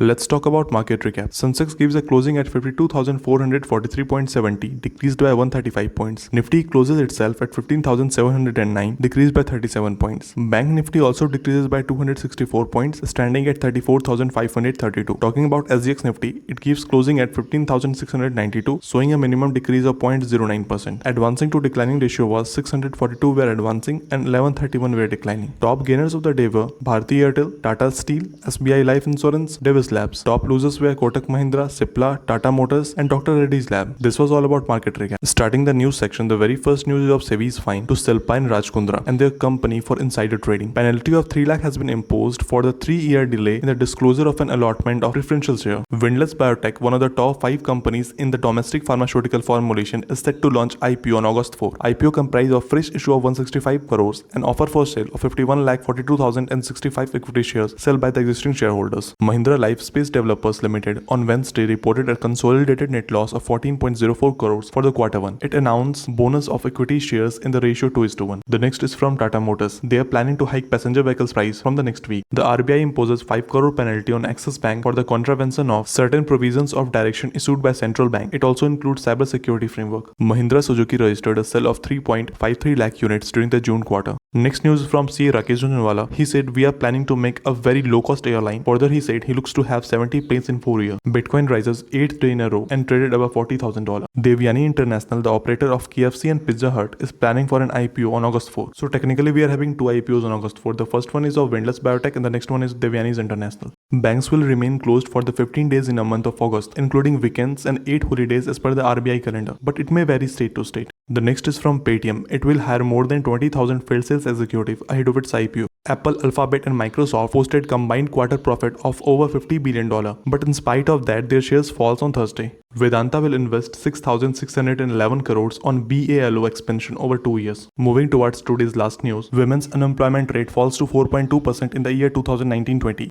Let's talk about market recap. Sensex gives a closing at 52,443.70, decreased by 135 points. Nifty closes itself at 15,709, decreased by 37 points. Bank Nifty also decreases by 264 points, standing at 34,532. Talking about SGX Nifty, it gives closing at 15,692, showing a minimum decrease of 0.09%. Advancing to declining ratio was 642 were advancing and 1131 were declining. Top gainers of the day were Bharti Airtel, Tata Steel, SBI Life Insurance, Davis Labs. Top losers were Kotak Mahindra, Cipla, Tata Motors and Dr. Reddy's Lab. This was all about market recap. Starting the news section, the very first news is of SEBI's fine to Silpine Rajkundra and their company for insider trading. Penalty of 3 lakh has been imposed for the 3-year delay in the disclosure of an allotment of preferential share. Windless Biotech, one of the top 5 companies in the domestic pharmaceutical formulation, is set to launch IPO on August 4. IPO comprised of fresh issue of 165 crores, an offer for sale of 51,42,065 equity shares sold by the existing shareholders. Mahindra Lifespace Developers Limited on Wednesday reported a consolidated net loss of 14.04 crores for the Q1. It announced bonus of equity shares in the ratio 2:1. The next is from Tata Motors. They are planning to hike passenger vehicles price from the next week. The RBI imposes 5 crore penalty on Axis Bank for the contravention of certain provisions of direction issued by central bank. It also includes cyber security framework. Mahindra Suzuki registered a sale of 3.53 lakh units during the June quarter. Next news from CA Rakesh Jhunjhunwala. He said, "We are planning to make a very low-cost airline." Further, he said he looks to have 70 planes in 4 years. Bitcoin rises 8th day in a row and traded above $40,000. Devyani International, the operator of KFC and Pizza Hut, is planning for an IPO on August 4. So technically, we are having 2 IPOs on August 4. The first one is of Windless Biotech and the next one is Devyani's International. Banks will remain closed for the 15 days in a month of August, including weekends and 8 holidays as per the RBI calendar, but it may vary state to state. The next is from Paytm. It will hire more than 20,000 field sales executives ahead of its IPO. Apple, Alphabet and Microsoft posted combined quarter profit of over $50 billion, but in spite of that, their shares falls on Thursday. Vedanta will invest 6,611 crores on BALO expansion over 2 years. Moving towards today's last news, women's unemployment rate falls to 4.2% in the year 2019-20.